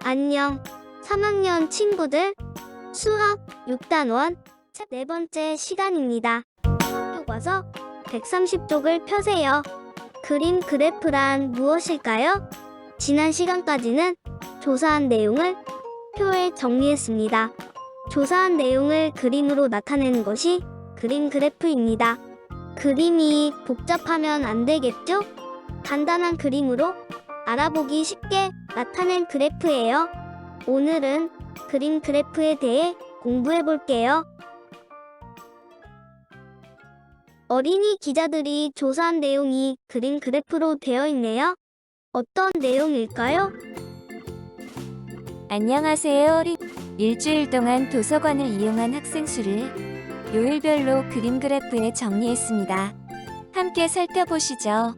안녕, 3학년 친구들. 수학 6단원 네 번째 시간입니다. 교과서 130쪽을 펴세요. 그림 그래프란 무엇일까요? 지난 시간까지는 조사한 내용을 표에 정리했습니다. 조사한 내용을 그림으로 나타내는 것이 그림 그래프입니다. 그림이 복잡하면 안 되겠죠? 간단한 그림으로 알아보기 쉽게 나타낸 그래프예요. 오늘은 그림 그래프에 대해 공부해 볼게요. 어린이 기자들이 조사한 내용이 그림 그래프로 되어 있네요. 어떤 내용일까요? 안녕하세요. 일주일 동안 도서관을 이용한 학생 수를 요일별로 그림 그래프에 정리했습니다. 함께 살펴보시죠.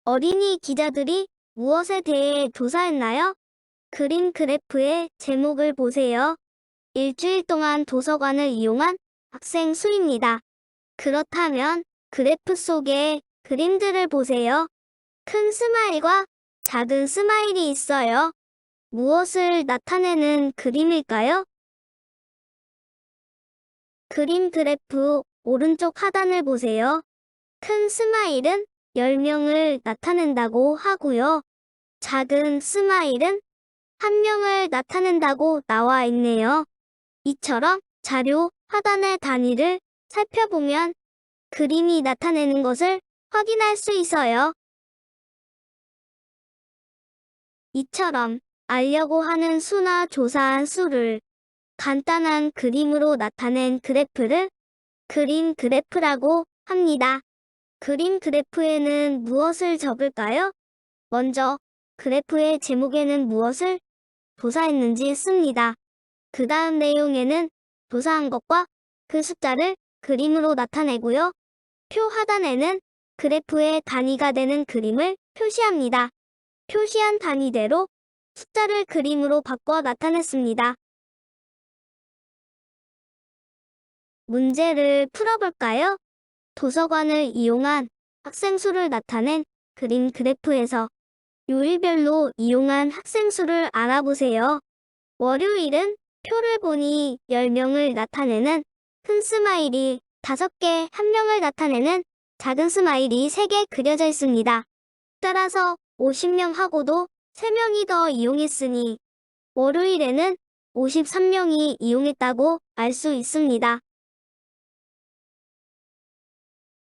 어린이 기자들이 무엇에 대해 조사했나요? 그림 그래프의 제목을 보세요. 일주일 동안 도서관을 이용한 학생 수입니다. 그렇다면 그래프 속의 그림들을 보세요. 큰 스마일과 작은 스마일이 있어요. 무엇을 나타내는 그림일까요? 그림 그래프 오른쪽 하단을 보세요. 큰 스마일은 10명을 나타낸다고 하고요. 작은 스마일은 1명을 나타낸다고 나와 있네요. 이처럼 자료 하단의 단위를 살펴보면 그림이 나타내는 것을 확인할 수 있어요. 이처럼 알려고 하는 수나 조사한 수를 간단한 그림으로 나타낸 그래프를 그림 그래프라고 합니다. 그림 그래프에는 무엇을 적을까요? 먼저 그래프의 제목에는 무엇을 조사했는지 씁니다. 그 다음 내용에는 조사한 것과 그 숫자를 그림으로 나타내고요. 표 하단에는 그래프의 단위가 되는 그림을 표시합니다. 표시한 단위대로 숫자를 그림으로 바꿔 나타냈습니다. 문제를 풀어볼까요? 도서관을 이용한 학생 수를 나타낸 그림 그래프에서 요일별로 이용한 학생 수를 알아보세요. 월요일은 표를 보니 10명을 나타내는 큰 스마일이 5개, 1명을 나타내는 작은 스마일이 3개 그려져 있습니다. 따라서 50명하고도 3명이 더 이용했으니 월요일에는 53명이 이용했다고 알 수 있습니다.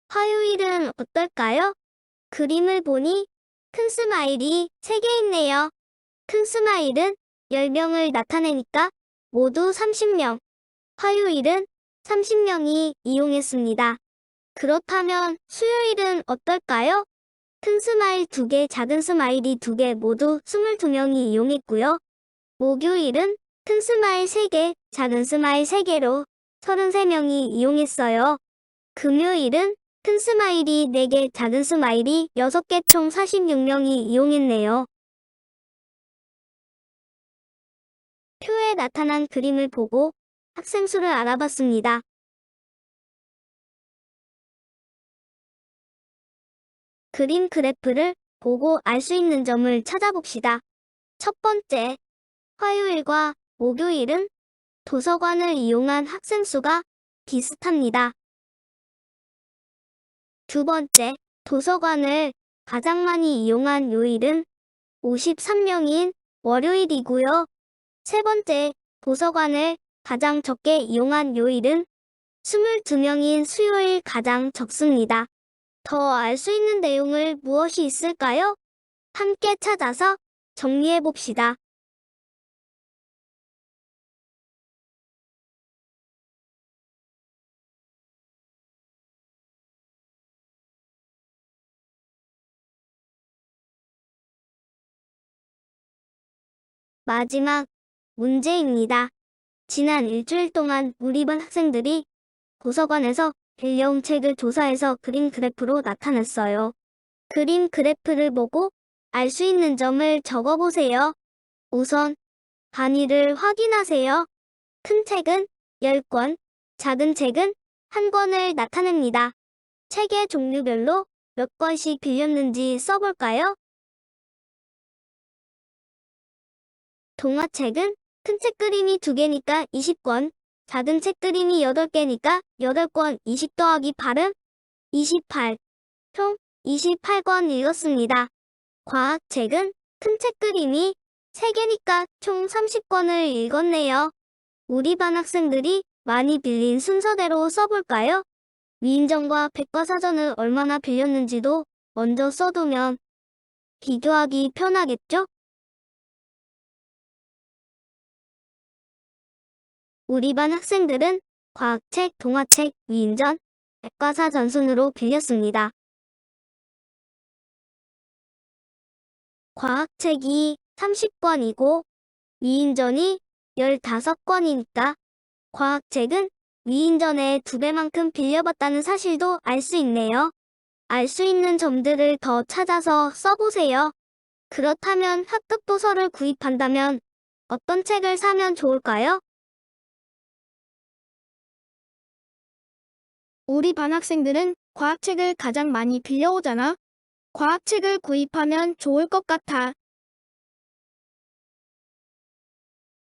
화요일은 어떨까요? 그림을 보니 큰 스마일이 3개 있네요. 큰 스마일은 10명을 나타내니까 모두 30명. 화요일은 30명이 이용했습니다. 그렇다면 수요일은 어떨까요? 큰 스마일 2개, 작은 스마일이 2개 모두 22명이 이용했고요. 목요일은 큰 스마일 3개, 작은 스마일 3개로 33명이 이용했어요. 금요일은 큰 스마일이 4개, 작은 스마일이 6개 총 46명이 이용했네요. 표에 나타난 그림을 보고 학생 수를 알아봤습니다. 그림 그래프를 보고 알 수 있는 점을 찾아봅시다. 첫 번째, 화요일과 목요일은 도서관을 이용한 학생 수가 비슷합니다. 두 번째, 도서관을 가장 많이 이용한 요일은 53명인 월요일이고요. 세 번째, 도서관을 가장 적게 이용한 요일은 22명인 수요일 가장 적습니다. 더 알 수 있는 내용을 무엇이 있을까요? 함께 찾아서 정리해 봅시다. 마지막 문제입니다. 지난 일주일 동안 우리 반 학생들이 도서관에서 빌려온 책을 조사해서 그림 그래프로 나타냈어요. 그림 그래프를 보고 알 수 있는 점을 적어보세요. 우선 단위를 확인하세요. 큰 책은 10권, 작은 책은 1권을 나타냅니다. 책의 종류별로 몇 권씩 빌렸는지 써볼까요? 동화책은 큰 책 그림이 2개니까 20권, 작은 책 그림이 8개니까 8권, 20 더하기 8은 28, 총 28권 읽었습니다. 과학책은 큰 책 그림이 3개니까 총 30권을 읽었네요. 우리 반 학생들이 많이 빌린 순서대로 써볼까요? 위인전과 백과사전을 얼마나 빌렸는지도 먼저 써두면 비교하기 편하겠죠? 우리 반 학생들은 과학책, 동화책, 위인전, 백과사전 순으로 빌렸습니다. 과학책이 30권이고 위인전이 15권이니까 과학책은 위인전의 2배만큼 빌려봤다는 사실도 알 수 있네요. 알 수 있는 점들을 더 찾아서 써보세요. 그렇다면 학급 도서를 구입한다면 어떤 책을 사면 좋을까요? 우리 반 학생들은 과학책을 가장 많이 빌려오잖아. 과학책을 구입하면 좋을 것 같아.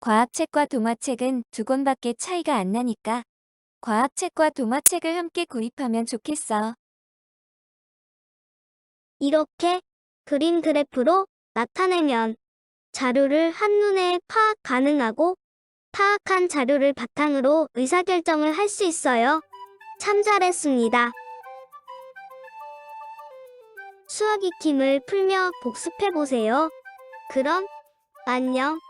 과학책과 동화책은 2권밖에 차이가 안 나니까 과학책과 동화책을 함께 구입하면 좋겠어. 이렇게 그림 그래프로 나타내면 자료를 한눈에 파악 가능하고 파악한 자료를 바탕으로 의사결정을 할 수 있어요. 참 잘했습니다. 수학 익힘을 풀며 복습해보세요. 그럼 안녕.